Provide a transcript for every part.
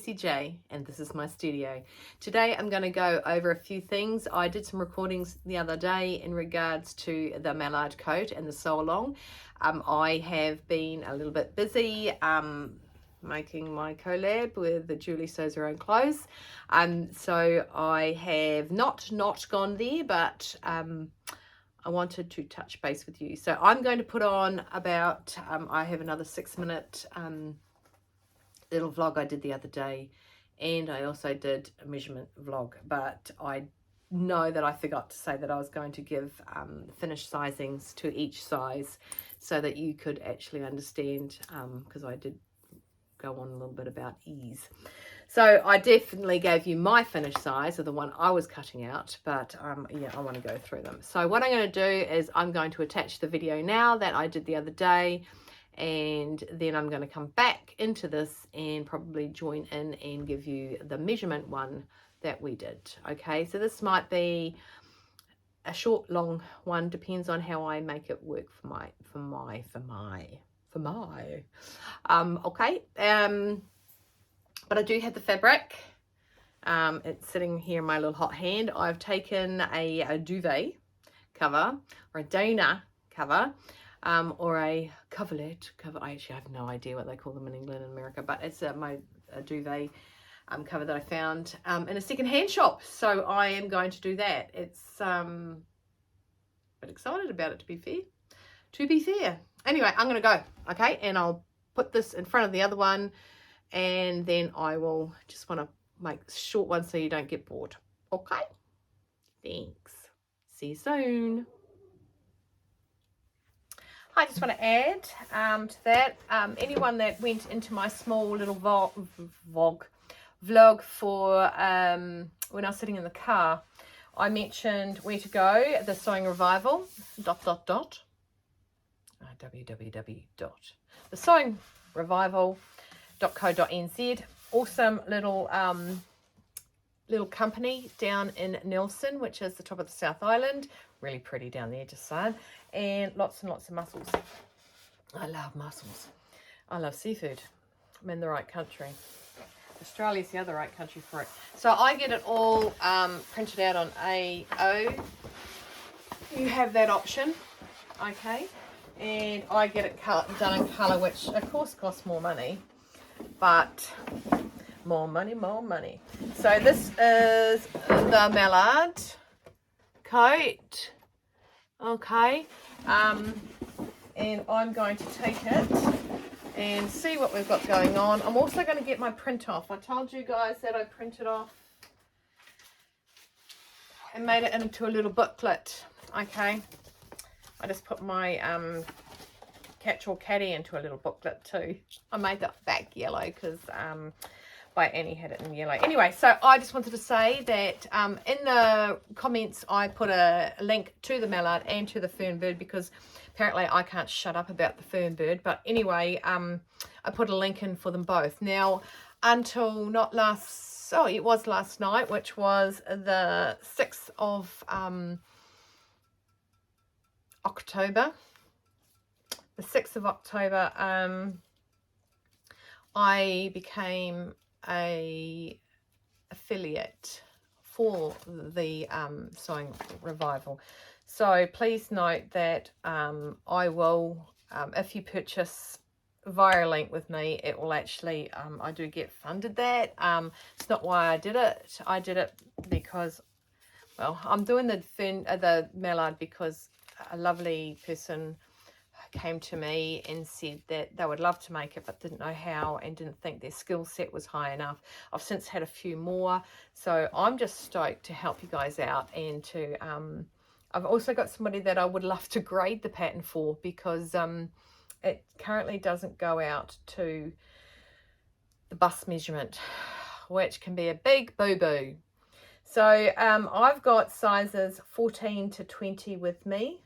Stacey J, and this is my studio. Today I'm going to go over a few things. I did some recordings the other day in regards to the Mallard Coat and the sew along. I have been a little bit busy making my collab with Julie Sews Her Own Clothes. So I have not gone there, but I wanted to touch base with you. So I'm going to put on about, I have another 6-minute little vlog I did the other day, and I also did a measurement vlog, but I know that I forgot to say that I was going to give finished sizings to each size so that you could actually understand, because I did go on a little bit about ease. So I definitely gave you my finished size of the one I was cutting out, but yeah, I want to go through them. So what I'm going to do is I'm going to attach the video now that I did the other day, and then I'm going to come back into this and probably join in and give you the measurement one that we did. Okay, so this might be a short, long one, depends on how I make it work for my okay. But I do have the fabric. It's sitting here in my little hot hand. I've taken a duvet cover or a Dana cover, or a coverlet cover. I actually have no idea what they call them in England and America, but it's a duvet cover that I found in a second-hand shop. So I am going to do that. It's a bit excited about it, to be fair. Anyway, I'm going to go, okay, and I'll put this in front of the other one, and then I will just want to make a short one so you don't get bored. Okay, thanks. See you soon. I just want to add to that, anyone that went into my small little vlog for when I was sitting in the car, I mentioned where to go, the Sewing Revival, www.thesewingrevival.co.nz. Awesome little little company down in Nelson, which is the top of the South Island. Really pretty down there, just saying. And lots of mussels. I love mussels. I love seafood. I'm in the right country. Australia's the other right country for it. So I get it all printed out on A0. You have that option, okay? And I get it done in colour, which of course costs more money, but more money. So this is the Mallard Coat, okay, and I'm going to take it and see what we've got going on. I'm also going to get my print off. I told you guys that I printed off and made it into a little booklet, okay. I just put my catch-all caddy into a little booklet too. I made the back yellow because by Annie had it in yellow. Anyway, so I just wanted to say that in the comments I put a link to the Mallard and to the Fernbird, because apparently I can't shut up about the Fernbird. But anyway, I put a link in for them both. Now, until not last, oh, it was last night, which was the 6th of October. The 6th of October, I became a affiliate for the Sewing Revival. So please note that I will, if you purchase via a link with me, it will actually, I do get funded that. It's not why I did it. I did it because, well, I'm doing the Mallard because a lovely person came to me and said that they would love to make it but didn't know how and didn't think their skill set was high enough. I've since had a few more, so I'm just stoked to help you guys out, and to I've also got somebody that I would love to grade the pattern for, because it currently doesn't go out to the bust measurement, which can be a big boo-boo. So I've got sizes 14 to 20 with me.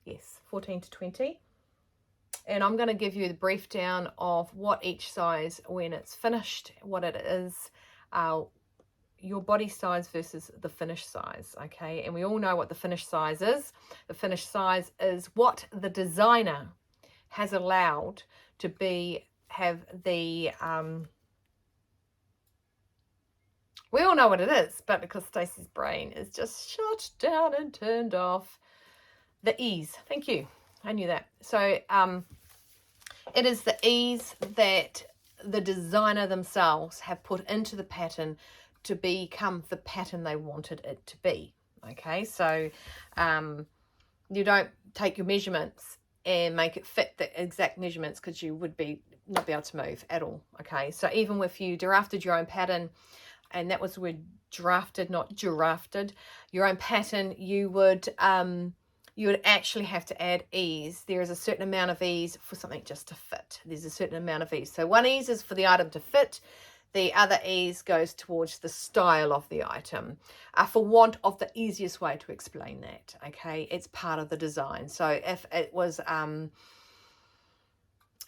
Yes, 14 to 20. And I'm going to give you the brief down of what each size, when it's finished, what it is, your body size versus the finished size, okay? And we all know what the finished size is. The finished size is what the designer has allowed to be have the, we all know what it is, but because Stacey's brain is just shut down and turned off, the ease. Thank you. I knew that. So it is the ease that the designer themselves have put into the pattern to become the pattern they wanted it to be. Okay, so you don't take your measurements and make it fit the exact measurements, because you would not be able to move at all. Okay, so even if you drafted your own pattern, and that was the word, drafted, not girafted, your own pattern, you would actually have to add ease. There is a certain amount of ease for something just to fit. There's a certain amount of ease. So one ease is for the item to fit. The other ease goes towards the style of the item, for want of the easiest way to explain that. Okay, it's part of the design. So if it was,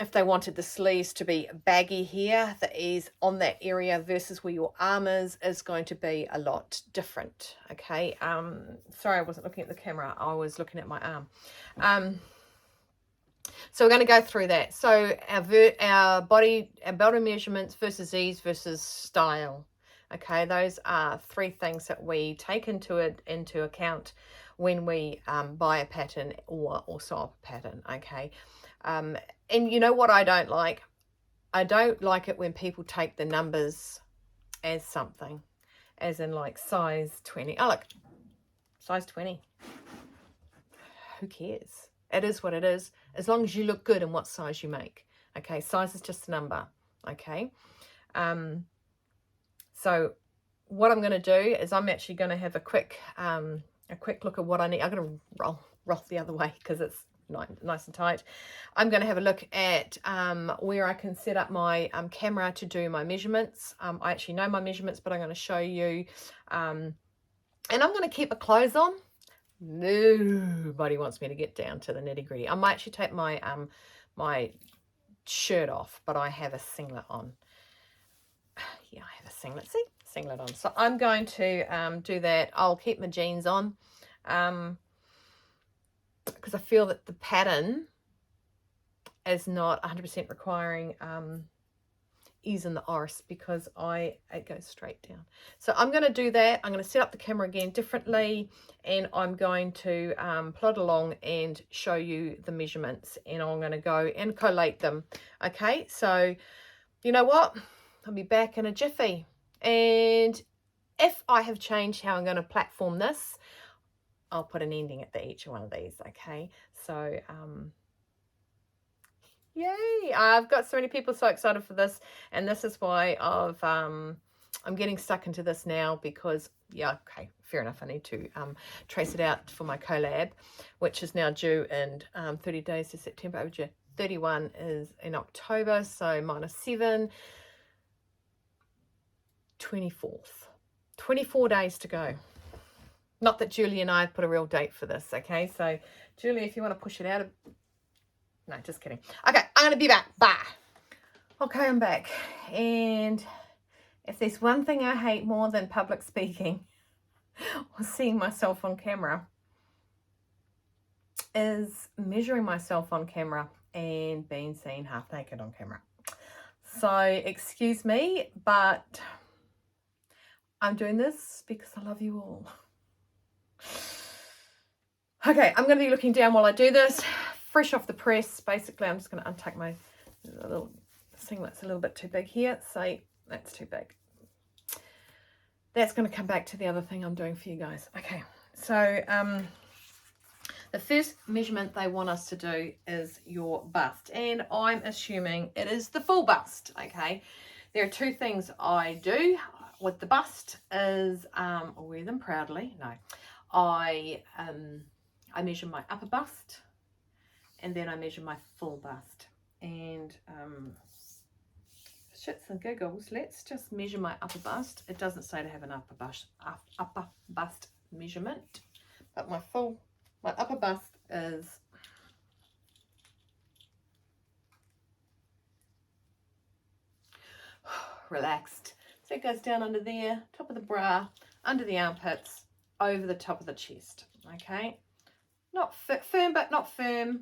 if they wanted the sleeves to be baggy here, the ease on that area versus where your arm is going to be a lot different. Okay, sorry, I wasn't looking at the camera. I was looking at my arm. So we're going to go through that. So our body measurements versus ease versus style. Okay, those are three things that we take into account when we buy a pattern or sew a pattern. Okay, and you know what I don't like? I don't like it when people take the numbers as something, as in like size 20. Oh, look, size 20. Who cares? It is what it is, as long as you look good in what size you make. Okay, size is just a number. Okay, so what I'm going to do is I'm actually going to have a quick look at what I need. I'm going to roll the other way because it's nice and tight. I'm going to have a look at where I can set up my camera to do my measurements. I actually know my measurements, but I'm going to show you, and I'm going to keep my clothes on. Nobody wants me to get down to the nitty-gritty. I might actually take my my shirt off, but I have a singlet on. Yeah, I have a singlet. See, singlet on. So I'm going to do that. I'll keep my jeans on, because I feel that the pattern is not 100% requiring ease in the arse, because it goes straight down. So I'm going to do that. I'm going to set up the camera again differently, and I'm going to plod along and show you the measurements, and I'm going to go and collate them. Okay, so you know what? I'll be back in a jiffy. And if I have changed how I'm going to platform this, I'll put an ending at each one of these. Okay, so yay, I've got so many people so excited for this, and this is why I'm getting stuck into this now, because yeah, okay, fair enough, I need to trace it out for my collab, which is now due in 30 days to September. 31 is in October, so minus 7, 24th, 24 days to go. Not that Julie and I put a real date for this. Okay, so Julie, if you want to push it out, no, just kidding. Okay, I'm going to be back. Bye. Okay, I'm back. And if there's one thing I hate more than public speaking or seeing myself on camera, is measuring myself on camera and being seen half naked on camera. So excuse me, but I'm doing this because I love you all. Okay, I'm going to be looking down while I do this. Fresh off the press, basically, I'm just going to untuck my little singlet's a little bit too big here. So that's too big. That's going to come back to the other thing I'm doing for you guys. Okay, so the first measurement they want us to do is your bust, and I'm assuming it is the full bust. Okay, there are two things I do with the bust. Is I'll wear them proudly. No, I measure my upper bust, and then I measure my full bust. And shits and giggles, let's just measure my upper bust. It doesn't say to have an upper bust measurement, but my upper bust is relaxed. So it goes down under there, top of the bra, under the armpits, over the top of the chest. Okay, not firm, but not firm.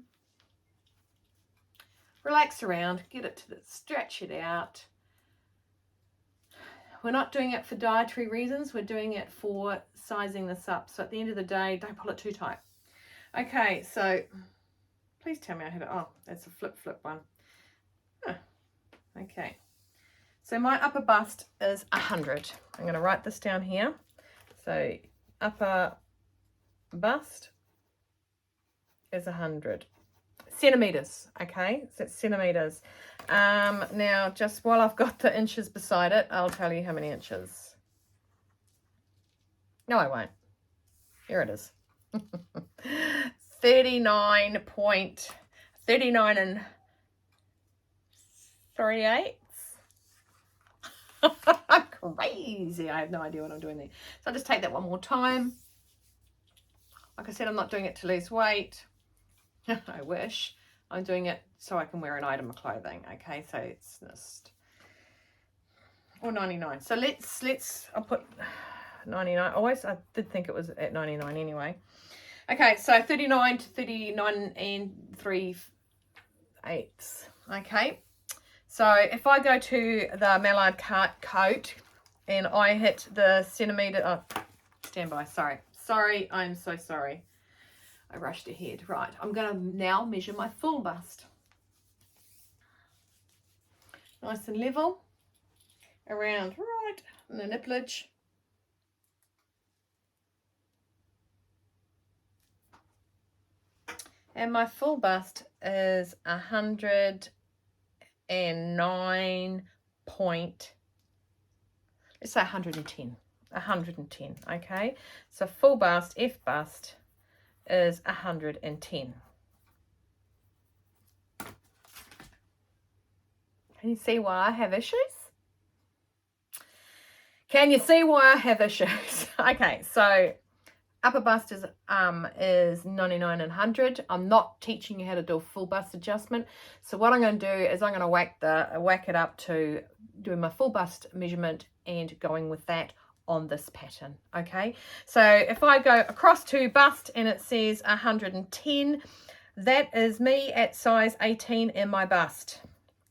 relax around, get it to stretch it out. We're not doing it for dietary reasons, we're doing it for sizing this up. So at the end of the day, don't pull it too tight. Okay, so please tell me I had it. Oh, that's a flip one. Huh. Okay, so my upper bust is 100. I'm going to write this down here. So upper bust is 100 centimeters. Okay, so it's centimeters. Now, just while I've got the inches beside it, I'll tell you how many inches. No, I won't. Here it is. 39 and 3/8. I'm crazy. I have no idea what I'm doing there. So I'll just take that one more time. Like I said, I'm not doing it to lose weight. I wish. I'm doing it so I can wear an item of clothing. Okay, so it's just, or 99. So let's I'll put 99. I did think it was at 99 anyway. Okay, so 39 to 39 and 3/8. Okay, so if I go to the Mallard Coat and I hit the centimetre, oh, stand by, sorry, I'm so sorry. I rushed ahead. Right, I'm going to now measure my full bust. Nice and level, around right in the nipplage. And my full bust is 109 point, let's say 110. 110, okay? So full bust, F bust, is 110. Can you see why I have issues? Can you see why I have issues? Okay, so upper bust is 99 and 100. I'm not teaching you how to do a full bust adjustment. So what I'm going to do is I'm going to whack it up to doing my full bust measurement and going with that on this pattern. Okay, so if I go across to bust and it says 110, that is me at size 18 in my bust.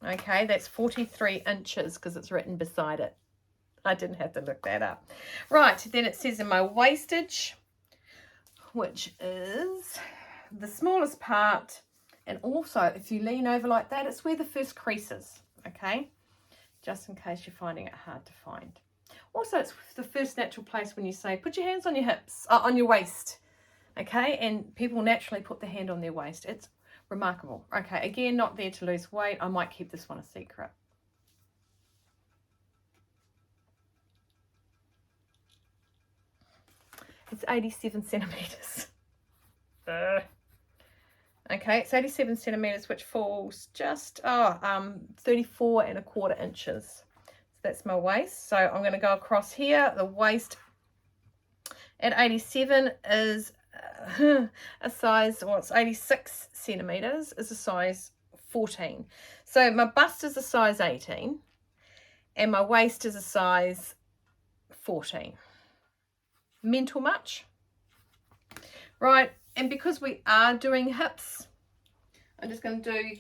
Okay, that's 43 inches because it's written beside it. I didn't have to look that up. Right, then it says in my wastage, which is the smallest part, and also if you lean over like that, it's where the first crease is. Okay, just in case you're finding it hard to find. Also, it's the first natural place when you say, put your hands on your hips, on your waist, okay? And people naturally put their hand on their waist. It's remarkable. Okay, again, not there to lose weight. I might keep this one a secret. It's 87 centimeters. Okay, it's 87 centimeters, which falls just 34 and a quarter inches. That's my waist. So I'm going to go across here. The waist at 87 is a size, well, it's 86 centimeters, is a size 14. So my bust is a size 18 and my waist is a size 14. Mental much? Right, and because we are doing hips, I'm just going to do,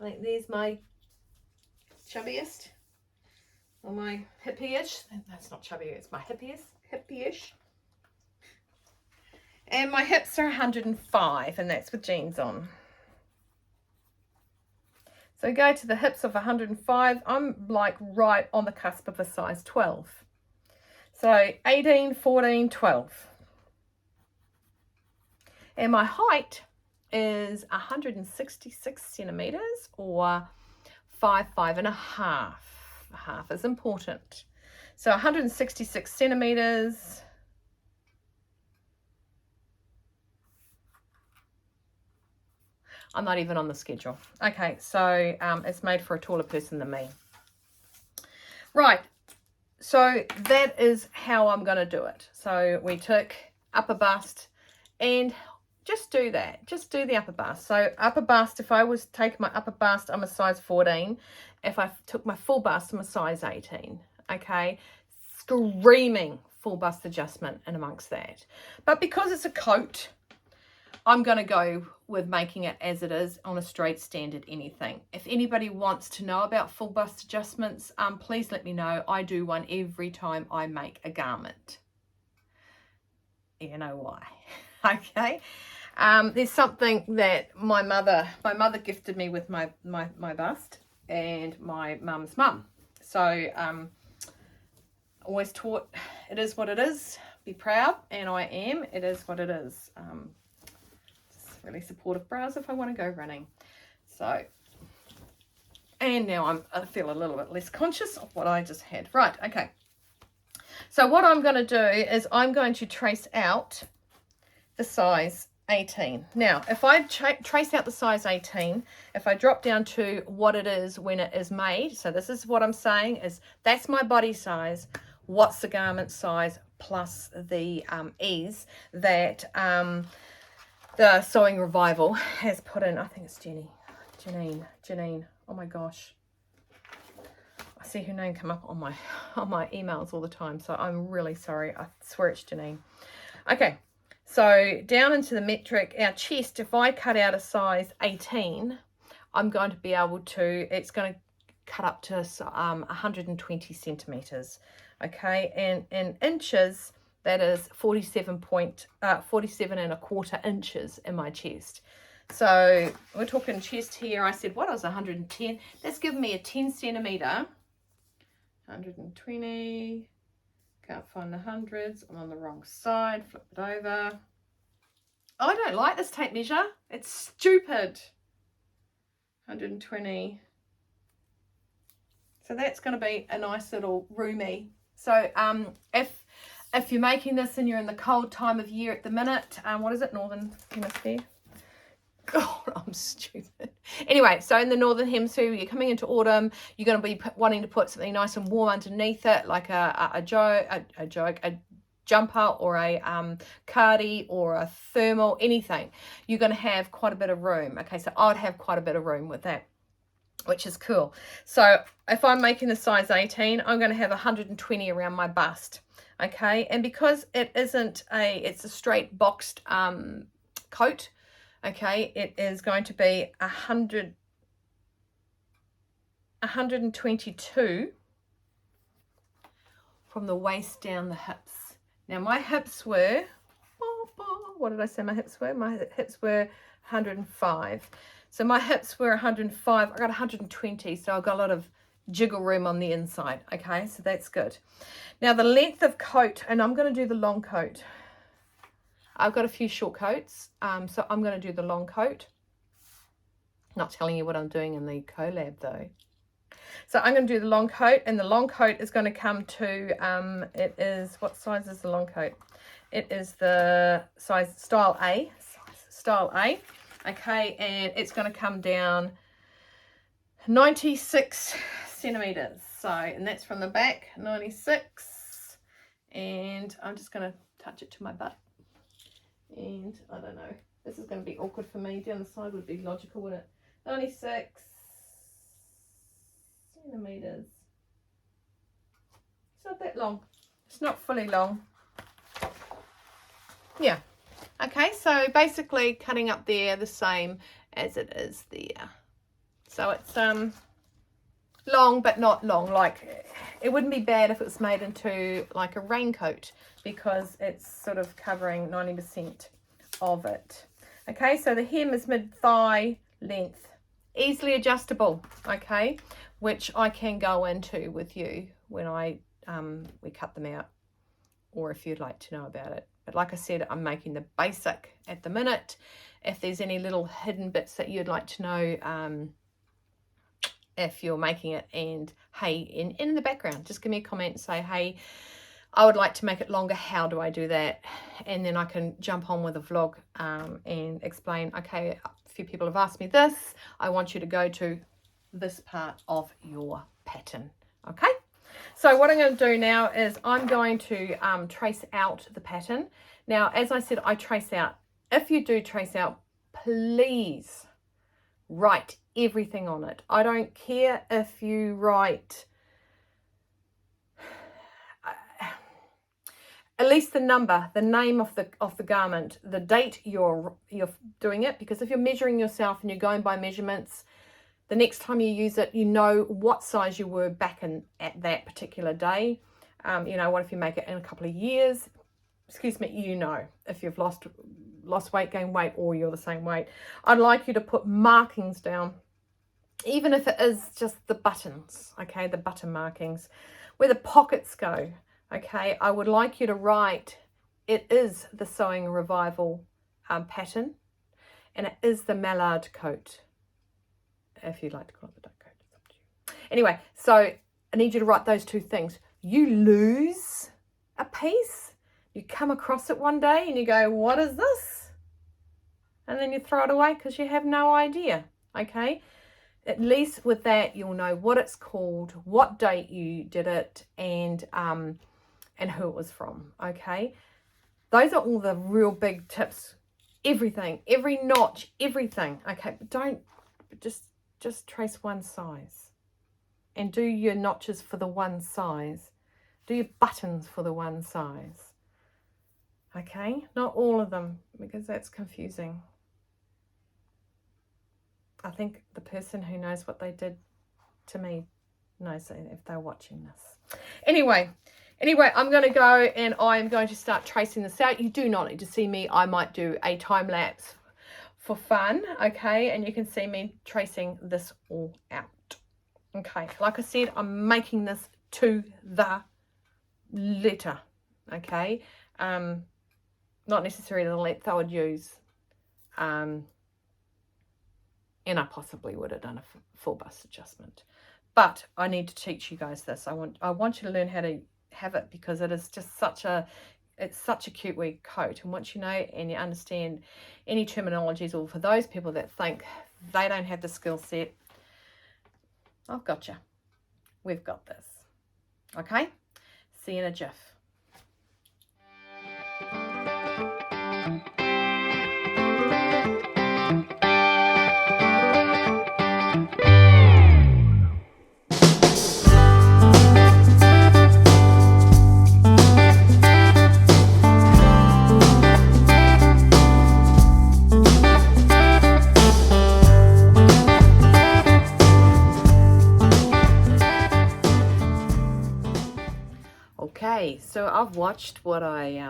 I think there's my chubbiest, or my hippie-ish. That's not chubby, it's my hippie-ish. And my hips are 105, and that's with jeans on. So go to the hips of 105. I'm like right on the cusp of a size 12. So 18, 14, 12. And my height is 166 centimeters, or 5 and a half. Half is important. So 166 centimeters. I'm not even on the schedule. Okay, so it's made for a taller person than me. Right, so that is how I'm going to do it. So we took upper bust and just do that. Just do the upper bust. So upper bust, if I was taking my upper bust, I'm a size 14. If I took my full bust, I'm a size 18. Okay, screaming full bust adjustment in amongst that. But because it's a coat, I'm going to go with making it as it is on a straight standard anything. If anybody wants to know about full bust adjustments, please let me know. I do one every time I make a garment. You know why. Okay. There's something that my mother gifted me with my bust, and my mum's mum. So always taught it is what it is. Be proud, and I am. It is what it is. Just really supportive bras if I want to go running. So, and now I feel a little bit less conscious of what I just had. Right, okay. So what I'm going to do is I'm going to trace out the size 18. Now, if I trace out the size 18, if I drop down to what it is when it is made, so this is what I'm saying is that's my body size. What's the garment size plus the ease that the Sewing Revival has put in. I think it's Janine. Oh my gosh. I see her name come up on my emails all the time, so I'm really sorry. I swear it's Janine. Okay, so down into the metric, our chest, if I cut out a size 18, I'm going to be able to, it's going to cut up to 120 centimeters. Okay, and in inches, that is 47 and a quarter inches in my chest. So we're talking chest here. I said, what was 110? That's giving me a 10 centimeter. 120. Can't find the hundreds. I'm on the wrong side. Flip it over. I don't like this tape measure. It's stupid. 120. So that's going to be a nice little roomy. So if you're making this and you're in the cold time of year at the minute, what is it, Northern Hemisphere? God, I'm stupid. Anyway, so in the Northern Hemisphere, you're coming into autumn, you're going to be wanting to put something nice and warm underneath it, like a jumper or a cardi or a thermal, anything. You're going to have quite a bit of room. Okay, so I'd have quite a bit of room with that, which is cool. So if I'm making the size 18, I'm going to have 120 around my bust. Okay, and because it's a straight boxed coat, okay, it is going to be 122 from the waist down the hips. Now my hips were, what did I say my hips were? My hips were 105. So my hips were 105. I got 120, so I've got a lot of jiggle room on the inside. Okay, so that's good. Now the length of coat, and I'm going to do the long coat. I've got a few short coats, so I'm going to do the long coat. Not telling you what I'm doing in the collab though. So I'm going to do the long coat, and the long coat is going to come to, it is, what size is the long coat? It is the size style A, okay, and it's going to come down 96 centimeters. So, and that's from the back, 96, and I'm just going to touch it to my butt. And I don't know, this is going to be awkward for me. Down the side would be logical, wouldn't it? 96 centimeters. It's not that long. It's not fully long. Yeah. Okay, so basically cutting up there the same as it is there. So it's long but not long. Like it wouldn't be bad if it was made into like a raincoat, because it's sort of covering 90% of it. Okay, so the hem is mid-thigh length, easily adjustable, okay, which I can go into with you when we cut them out, or if you'd like to know about it. But like I said, I'm making the basic at the minute. If there's any little hidden bits that you'd like to know, if you're making it, and hey, in the background, just give me a comment and say, hey, I would like to make it longer. How do I do that? And then I can jump on with a vlog and explain, okay, a few people have asked me this. I want you to go to this part of your pattern. Okay. So what I'm going to do now is I'm going to trace out the pattern. Now, as I said, I trace out. If you do trace out, please write everything on it. I don't care if you write, at least the number, the name of the garment, the date you're doing it, because if you're measuring yourself and you're going by measurements, the next time you use it, you know what size you were back in at that particular day. You know, what if you make it in a couple of years? Excuse me, you know, if you've lost weight, gained weight, or you're the same weight. I'd like you to put markings down, even if it is just the buttons, okay, the button markings, where the pockets go, okay. I would like you to write, it is the Sewing Revival pattern, and it is the Mallard Coat, if you'd like to call it the duck coat, it's up to you. Anyway, so I need you to write those two things. You lose a piece, you come across it one day and you go, what is this? And then you throw it away because you have no idea, okay? At least with that, you'll know what it's called, what date you did it, and who it was from, okay? Those are all the real big tips. Everything, every notch, everything, okay? But don't, just trace one size. And do your notches for the one size. Do your buttons for the one size. Okay? Not all of them, because that's confusing. I think the person who knows what they did to me knows if they're watching this. Anyway, I'm going to go and I'm going to start tracing this out. You do not need to see me. I might do a time lapse for fun, okay? And you can see me tracing this all out. Okay, like I said, I'm making this to the letter, okay? Not necessarily the length I would use. And I possibly would have done a full bust adjustment. But I need to teach you guys this. I want you to learn how to have it, because it is just such a cute wee coat. And once you know and you understand any terminologies, or for those people that think they don't have the skill set, I've got you. We've got this. Okay? See you in a jiff. Okay, so I've watched what I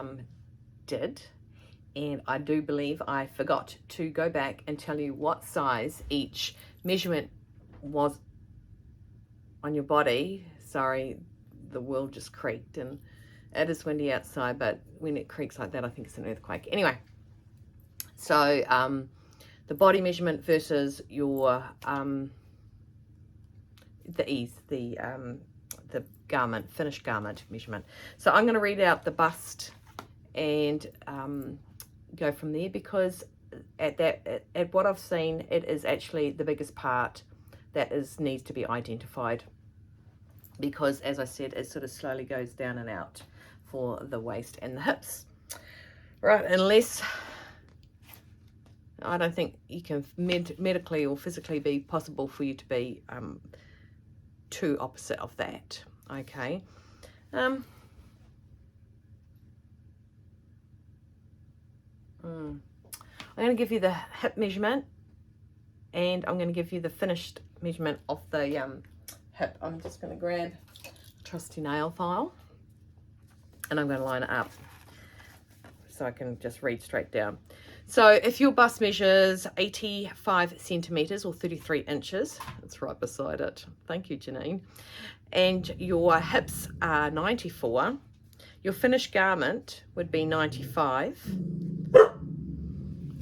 did, and I do believe I forgot to go back and tell you what size each measurement was on your body. Sorry, the world just creaked, and it is windy outside, but when it creaks like that, I think it's an earthquake. Anyway, so the body measurement versus your the garment, finished garment measurement. So I'm going to read out the bust and go from there, because at what I've seen, it is actually the biggest part that needs to be identified, because as I said, it sort of slowly goes down and out for the waist and the hips. Right, unless I don't think you can medically or physically be possible for you to be too opposite of that, okay? I'm going to give you the hip measurement, and I'm going to give you the finished measurement of the hip. I'm just going to grab a trusty nail file, and I'm going to line it up so I can just read straight down. So if your bust measures 85 centimeters or 33 inches, it's right beside it. Thank you, Janine. And your hips are 94. Your finished garment would be 95.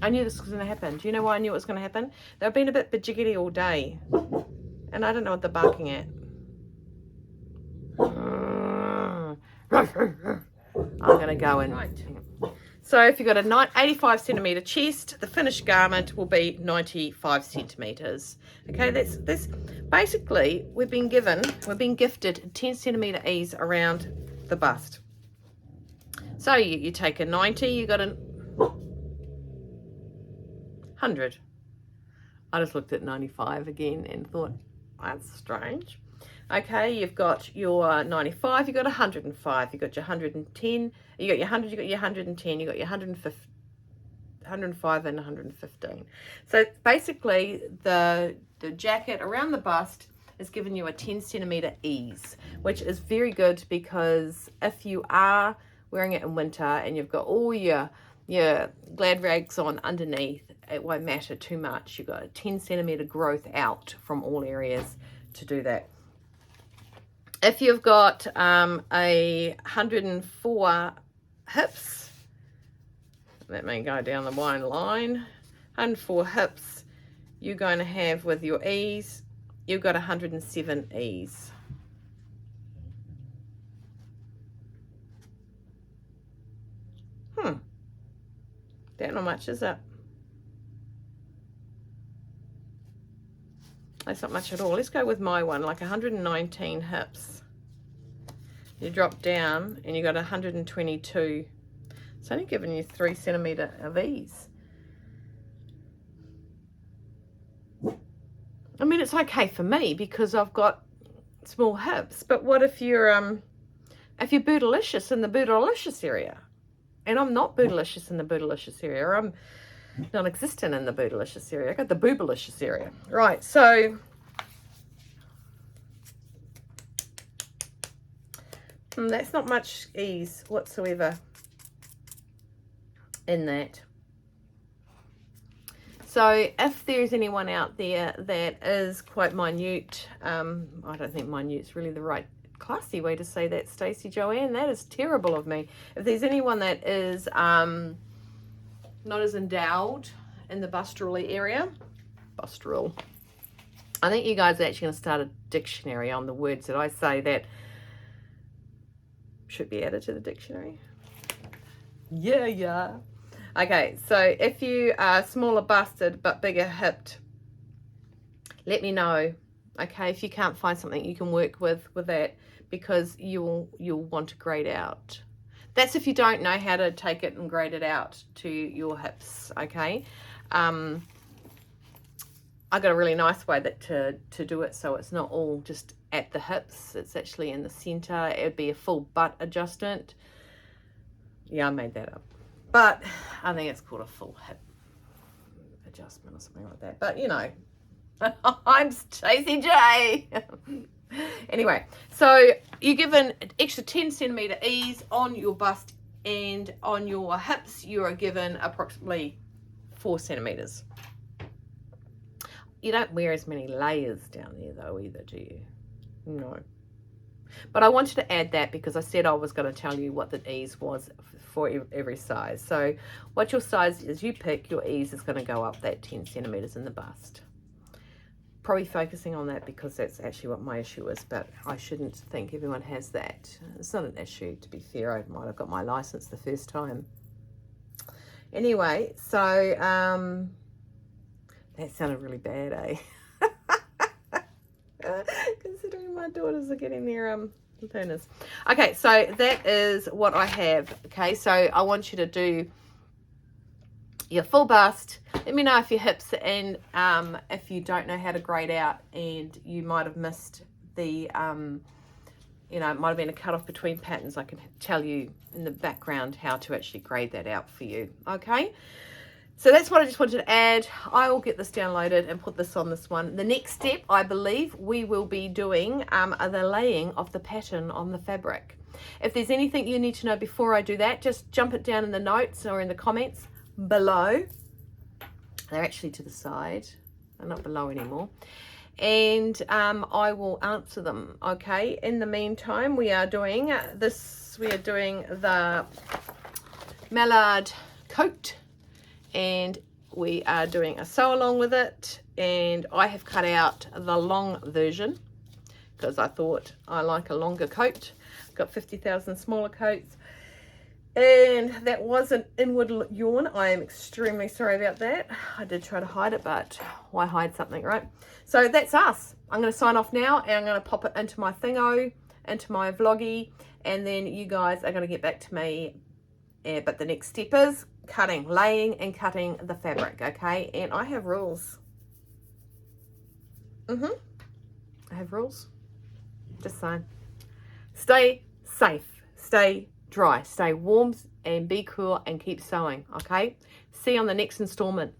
I knew this was going to happen. Do you know why I knew it was going to happen? They've been a bit bajiggity all day, and I don't know what they're barking at. I'm going to go in. Right. So if you've got a 85 centimeter chest, the finished garment will be 95 centimeters. Okay, that's basically, we've been gifted 10 centimeter ease around the bust. So you take a 90, you got a 100. I just looked at 95 again and thought, that's strange. Okay, you've got your 95, you've got 105, you've got your 110, you got your 100, you got your 110, you got your 150, 105 and 115. So basically the jacket around the bust is giving you a 10 centimeter ease, which is very good, because if you are wearing it in winter and you've got all your glad rags on underneath, it won't matter too much. You've got a 10 centimeter growth out from all areas to do that. If you've got a 104 hips, let me go down the wine line, 104 hips, you're going to have with your ease, you've got 107 ease. That's not much, is it? That's not much at all. Let's go with my one, like 119 hips. You drop down and you got 122. It's only giving you 3 centimeter of ease. I mean, it's okay for me because I've got small hips. But what if you're bootylicious in the bootylicious area? And I'm not bootylicious in the bootylicious area. I'm non-existent in the bootylicious area. I got the boobalicious area. Right, so that's not much ease whatsoever in that. So if there's anyone out there that is quite minute, I don't think minute's really the right classy way to say that, Stacey Joanne. That is terrible of me. If there's anyone that is not as endowed in the bustrally area, bustral, I think you guys are actually going to start a dictionary on the words that I say that should be added to the dictionary. Yeah. Okay, so if you are smaller busted but bigger hipped, let me know. Okay, if you can't find something you can work with that, because you'll want to grade out. That's if you don't know how to take it and grade it out to your hips. Okay, I got a really nice way to do it, so it's not all just at the hips. It's actually in the center. It would be a full butt adjustment. Yeah, I made that up, but I think it's called a full hip adjustment or something like that. But you know, I'm Stacey J. Anyway, so you give an extra 10 centimeter ease on your bust, and on your hips you are given approximately 4 centimeters. You don't wear as many layers down there though either, do you? No. But I wanted to add that because I said I was going to tell you what the ease was for every size. So what your size is you pick, your ease is going to go up that 10 centimeters in the bust. Probably focusing on that because that's actually what my issue is, but I shouldn't think everyone has that. It's not an issue, to be fair. I might have got my license the first time. Anyway, so that sounded really bad, eh? Considering my daughters are getting their learners. Okay, so that is what I have. Okay, so I want you to do your full bust. Let me know if your hips, and if you don't know how to grade out and you might have missed the you know, it might have been a cut off between patterns. I can tell you in the background how to actually grade that out for you. Okay, so that's what I just wanted to add. I will get this downloaded and put this on this one. The next step, I believe, we will be doing the laying of the pattern on the fabric. If there's anything you need to know before I do that, just jump it down in the notes or in the comments below. They're actually to the side, they're not below anymore, and I will answer them. Okay, in the meantime, we are doing this, we are doing the Mallard Coat, and we are doing a sew along with it, and I have cut out the long version because I thought I like a longer coat. Got 50,000 smaller coats, and that was an inward yawn. I am extremely sorry about that. I did try to hide it, but why hide something, right? So that's us. I'm going to sign off now, and I'm going to pop it into my thingo, into my vloggy, and then you guys are going to get back to me. But the next step is cutting, laying and cutting the fabric, okay? And I have rules. I have rules. Just saying. Stay safe, stay dry, stay warm and be cool and keep sewing, okay? See you on the next installment.